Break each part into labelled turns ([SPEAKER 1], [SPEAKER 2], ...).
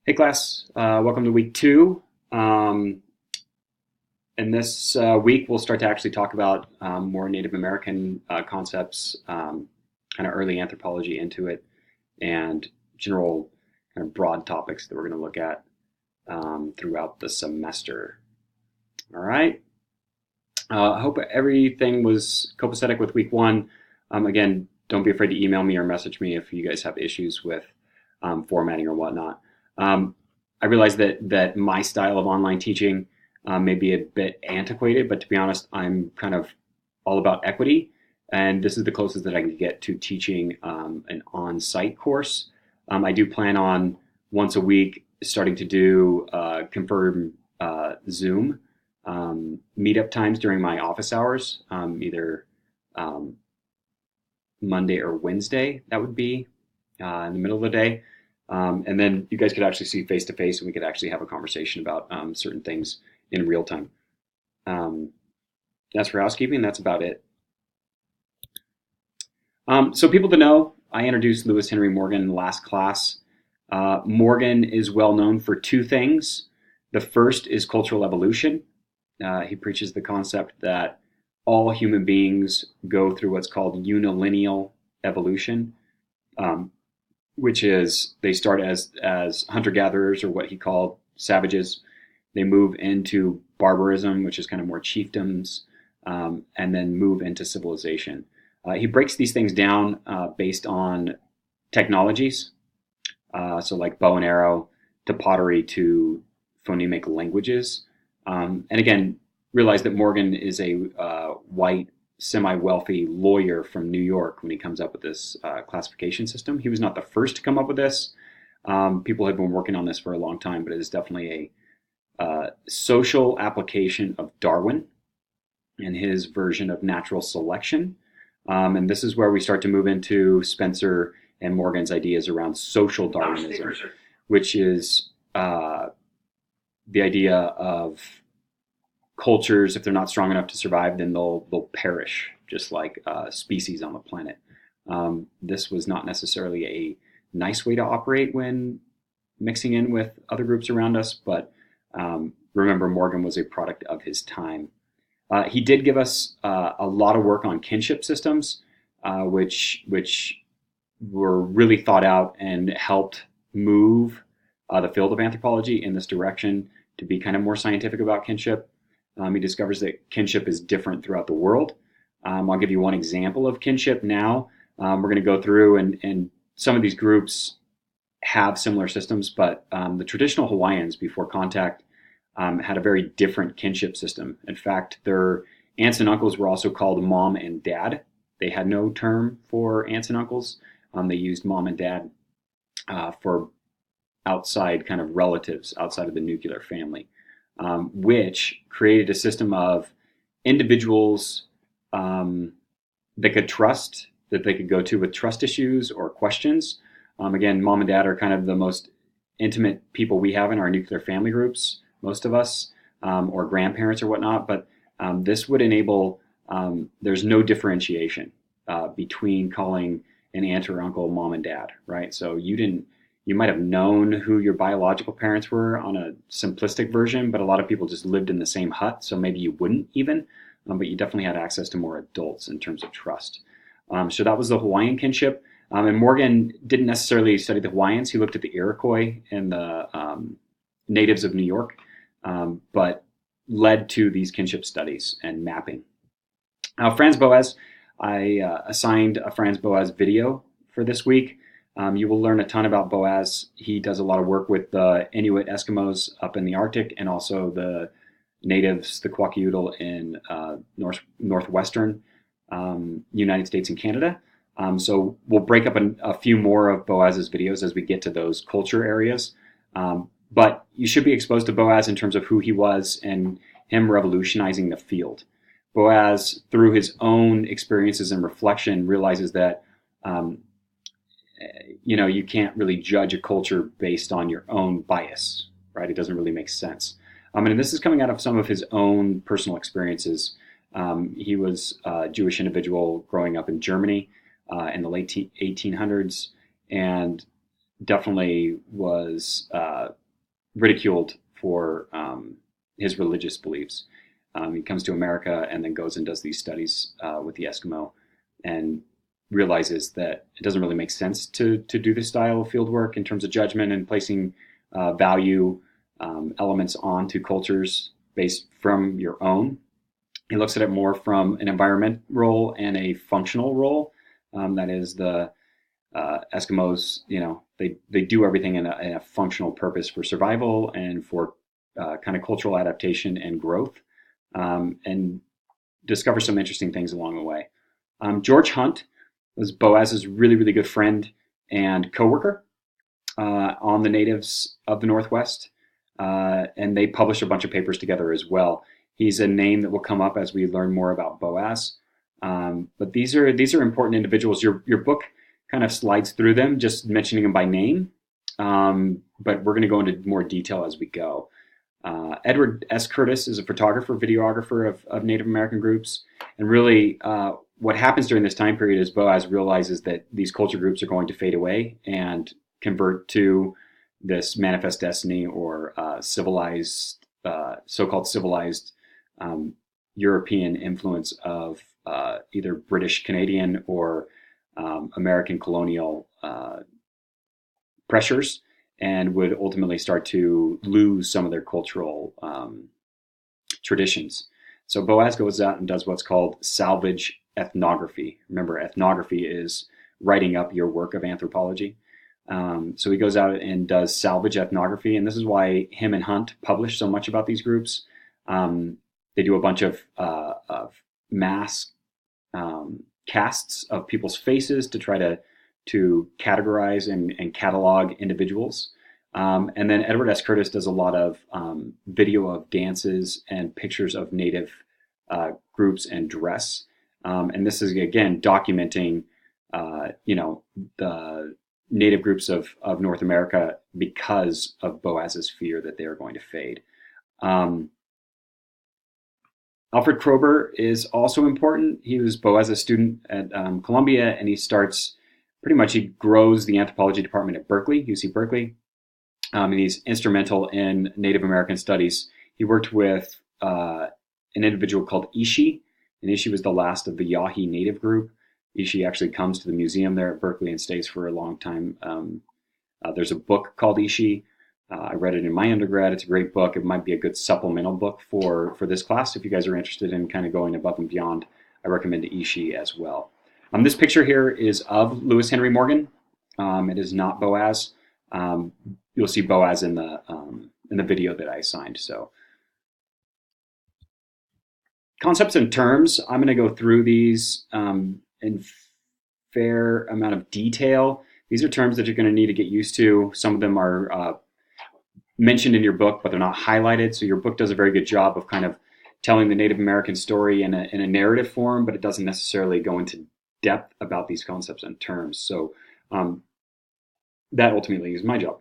[SPEAKER 1] Hey class, welcome to week two. In this week, we'll start to actually talk about more Native American concepts, kind of early anthropology into it, and general kind of broad topics that we're going to look at throughout the semester. All right. I hope everything was copacetic with week one. Again, don't be afraid to email me or message me if you guys have issues with formatting or whatnot. I realize that my style of online teaching may be a bit antiquated, but to be honest, I'm kind of all about equity, and this is the closest that I can get to teaching an on-site course. I do plan on once a week starting to do confirm Zoom meetup times during my office hours, either um, Monday or Wednesday. That would be in the middle of the day. And then you guys could actually see face to face, and we could actually have a conversation about certain things in real time. Um, that's for housekeeping. That's about it. So people to know, I introduced Lewis Henry Morgan in the last class. Morgan is well known for two things. The first is cultural evolution. He preaches the concept that all human beings go through what's called unilineal evolution, um, which is they start as hunter gatherers, or what he called savages. They move into barbarism, which is kind of more chiefdoms, and then move into civilization. He breaks these things down based on technologies, so like bow and arrow to pottery to phonemic languages. And again, realize that Morgan is a white, semi-wealthy lawyer from New York when he comes up with this classification system. He was not the first to come up with this. People have been working on this for a long time, but it is definitely a social application of Darwin and his version of natural selection. And this is where we start to move into Spencer and Morgan's ideas around social Darwinism, which is the idea of cultures, if they're not strong enough to survive, then they'll perish, just like species on the planet. This was not necessarily a nice way to operate when mixing in with other groups around us, but remember, Morgan was a product of his time. He did give us a lot of work on kinship systems, which were really thought out and helped move the field of anthropology in this direction to be kind of more scientific about kinship. He discovers that kinship is different throughout the world. I'll give you one example of kinship now. We're going to go through, and some of these groups have similar systems, but the traditional Hawaiians before contact had a very different kinship system. In fact, their aunts and uncles were also called mom and dad. They had no term for aunts and uncles. They used mom and dad for outside kind of relatives outside of the nuclear family, which created a system of individuals they could trust, that they could go to with trust issues or questions. Again, mom and dad are kind of the most intimate people we have in our nuclear family groups, most of us, or grandparents or whatnot. But this would enable, there's no differentiation between calling an aunt or uncle mom and dad, right? So you might have known who your biological parents were on a simplistic version, but a lot of people just lived in the same hut, so maybe you wouldn't even, but you definitely had access to more adults in terms of trust. So that was the Hawaiian kinship. And Morgan didn't necessarily study the Hawaiians. He looked at the Iroquois and the natives of New York, but led to these kinship studies and mapping. Franz Boas, I assigned a Franz Boas video for this week. You will learn a ton about Boas. He does a lot of work with the Inuit Eskimos up in the Arctic, and also the natives, the Kwakiutl in northwestern United States and Canada. So we'll break up a few more of Boas's videos as we get to those culture areas. But you should be exposed to Boas in terms of who he was and him revolutionizing the field. Boas, through his own experiences and reflection, realizes that you can't really judge a culture based on your own bias, right? It doesn't really make sense. And this is coming out of some of his own personal experiences. He was a Jewish individual growing up in Germany in the late 1800s, and definitely was ridiculed for his religious beliefs. He comes to America and then goes and does these studies with the Eskimo, and realizes that it doesn't really make sense to do this style of field work in terms of judgment and placing value elements onto cultures based from your own. He looks at it more from an environment role and a functional role. That is, the Eskimos, they do everything in a functional purpose for survival and for kind of cultural adaptation and growth, and discover some interesting things along the way. George Hunt was Boas's really, really good friend and coworker on the natives of the Northwest, and they published a bunch of papers together as well. He's a name that will come up as we learn more about Boas. But these are important individuals. Your book kind of slides through them, just mentioning them by name. But we're going to go into more detail as we go. Edward S. Curtis is a photographer, videographer of Native American groups. And really, what happens during this time period is Boas realizes that these culture groups are going to fade away and convert to this manifest destiny or civilized, so-called civilized European influence of either British Canadian or American colonial pressures, and would ultimately start to lose some of their cultural traditions. So Boas goes out and does what's called salvage ethnography. Remember, ethnography is writing up your work of anthropology. So he goes out and does salvage ethnography, and this is why him and Hunt publish so much about these groups. They do a bunch of mass casts of people's faces to try to categorize and catalog individuals. And then Edward S. Curtis does a lot of video of dances and pictures of Native groups and dress. And this is, again, documenting, the Native groups of North America because of Boas's fear that they are going to fade. Alfred Kroeber is also important. He was Boas's student at Columbia, and he grows the anthropology department at Berkeley, UC Berkeley. And he's instrumental in Native American studies. He worked with an individual called Ishi, and Ishi was the last of the Yahi Native group. Ishi actually comes to the museum there at Berkeley and stays for a long time. There's a book called Ishi. I read it in my undergrad. It's a great book. It might be a good supplemental book for this class. If you guys are interested in kind of going above and beyond, I recommend Ishi as well. This picture here is of Lewis Henry Morgan. It is not Boas. You'll see Boas in the video that I assigned. So, concepts and terms. I'm going to go through these in fair amount of detail. These are terms that you're going to need to get used to. Some of them are mentioned in your book, but they're not highlighted. So your book does a very good job of kind of telling the Native American story in a narrative form, but it doesn't necessarily go into depth about these concepts and terms. So that ultimately is my job.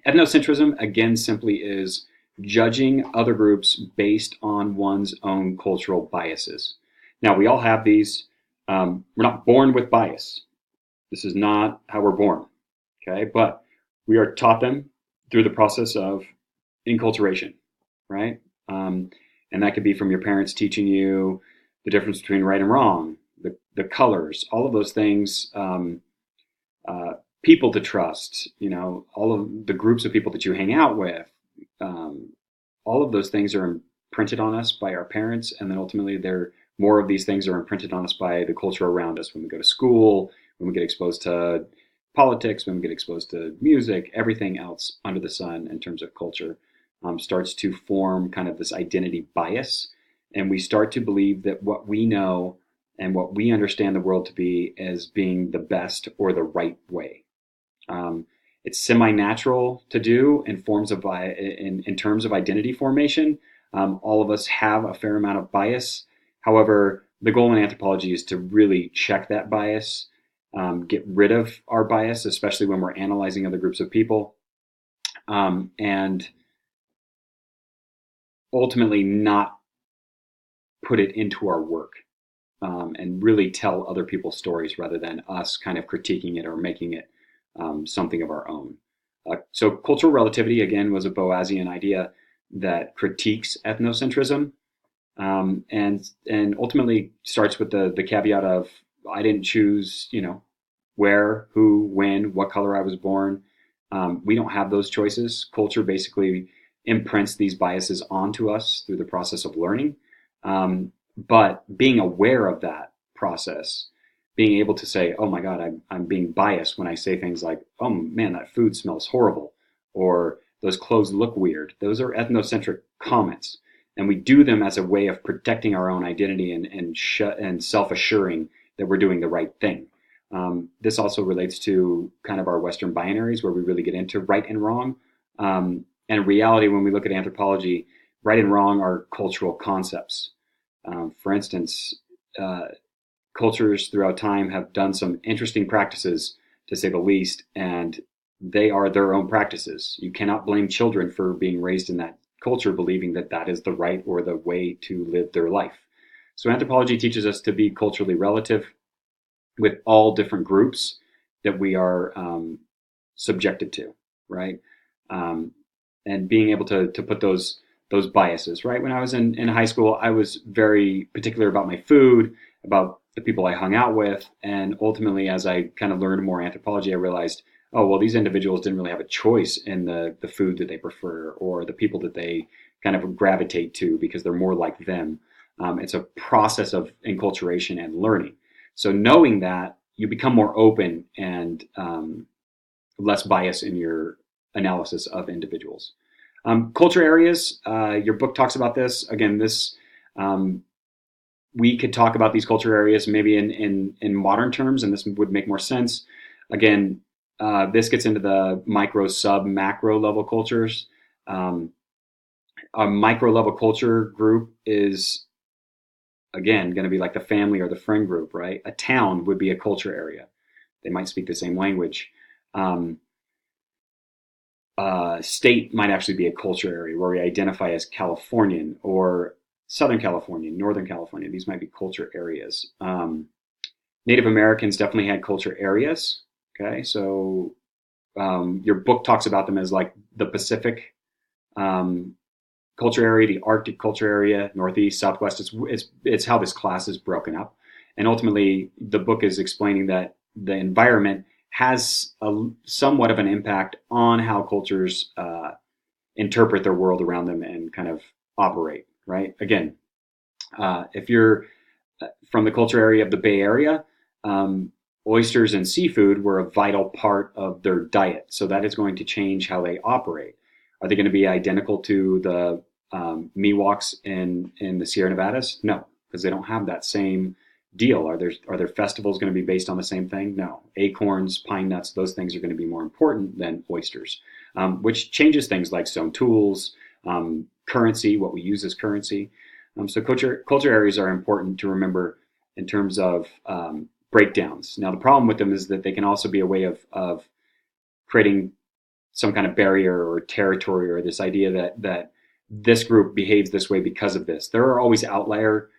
[SPEAKER 1] Ethnocentrism, again, simply is judging other groups based on one's own cultural biases. Now, we all have these. We're not born with bias. This is not how we're born, okay? But we are taught them through the process of enculturation, right? And that could be from your parents teaching you the difference between right and wrong, the colors, all of those things, people to trust, all of the groups of people that you hang out with, all of those things are imprinted on us by our parents, and then ultimately more of these things are imprinted on us by the culture around us when we go to school, when we get exposed to politics, when we get exposed to music, everything else under the sun in terms of culture starts to form kind of this identity bias. And we start to believe that what we know and what we understand the world to be as being the best or the right way. It's semi-natural to do in terms of identity formation. All of us have a fair amount of bias. However, the goal in anthropology is to really check that bias, get rid of our bias, especially when we're analyzing other groups of people, and ultimately not put it into our work, and really tell other people's stories rather than us kind of critiquing it or making it something of our own. So cultural relativity, again, was a Boasian idea that critiques ethnocentrism, and ultimately starts with the caveat of I didn't choose, where, who, when, what color I was born. We don't have those choices. Culture basically imprints these biases onto us through the process of learning. But being aware of that process, being able to say, oh my God, I'm being biased when I say things like, oh man, that food smells horrible, or those clothes look weird. Those are ethnocentric comments. And we do them as a way of protecting our own identity and self-assuring that we're doing the right thing. This also relates to kind of our Western binaries where we really get into right and wrong. And in reality, when we look at anthropology, right and wrong are cultural concepts. For instance, cultures throughout time have done some interesting practices, to say the least, and they are their own practices. You cannot blame children for being raised in that culture believing that that is the right or the way to live their life. So anthropology teaches us to be culturally relative with all different groups that we are subjected to, right? And being able to put those biases, right? When I was in high school, I was very particular about my food, about the people I hung out with, and ultimately, as I kind of learned more anthropology, I realized, oh well, these individuals didn't really have a choice in the food that they prefer or the people that they kind of gravitate to because they're more like them. It's a process of enculturation and learning. So knowing that, you become more open and less bias in your analysis of individuals. Culture areas, your book talks about this. Again, this we could talk about these culture areas maybe in modern terms, and this would make more sense. Again, this gets into the micro, sub, macro level cultures. A micro level culture group is, again, going to be like the family or the friend group, right? A town would be a culture area. They might speak the same language. State might actually be a culture area where we identify as Californian or Southern California, Northern California. These might be culture areas. Native Americans definitely had culture areas. Okay, so your book talks about them as like the Pacific culture area, the Arctic culture area, Northeast, Southwest. It's how this class is broken up, and ultimately the book is explaining that the environment has somewhat of an impact on how cultures interpret their world around them and kind of operate. Right? Again, if you're from the culture area of the Bay Area, oysters and seafood were a vital part of their diet. So that is going to change how they operate. Are they going to be identical to the Miwoks in the Sierra Nevadas? No, because they don't have that same deal. Are their festivals going to be based on the same thing? No. Acorns, pine nuts, those things are going to be more important than oysters, which changes things like stone tools, currency, what we use as currency. So culture areas are important to remember in terms of breakdowns. Now, the problem with them is that they can also be a way of creating some kind of barrier or territory, or this idea that this group behaves this way because of this. There are always outlier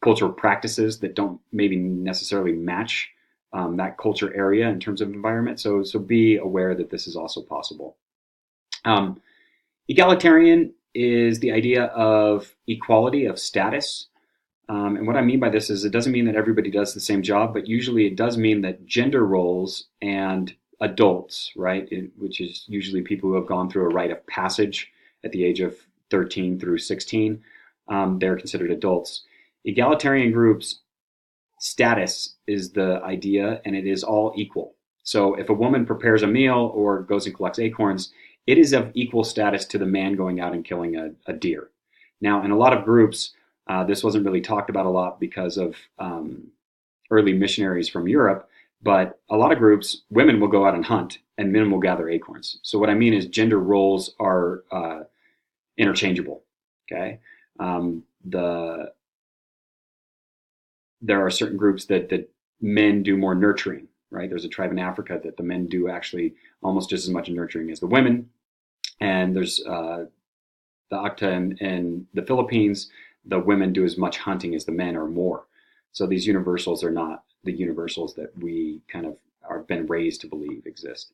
[SPEAKER 1] cultural practices that don't maybe necessarily match that culture area in terms of environment. So be aware that this is also possible. Egalitarian is the idea of equality of status. And what I mean by this is it doesn't mean that everybody does the same job, but usually it does mean that gender roles and adults, right, which is usually people who have gone through a rite of passage at the age of 13 through 16, they're considered adults. Egalitarian groups, status is the idea, and it is all equal. So if a woman prepares a meal or goes and collects acorns, it is of equal status to the man going out and killing a deer. Now, in a lot of groups, this wasn't really talked about a lot because of early missionaries from Europe, but a lot of groups, women will go out and hunt and men will gather acorns. So what I mean is gender roles are interchangeable, okay? There are certain groups that men do more nurturing, right? There's a tribe in Africa that the men do actually almost just as much nurturing as the women. And there's the Akta in the Philippines, the women do as much hunting as the men or more. So these universals are not the universals that we kind of or been raised to believe exist.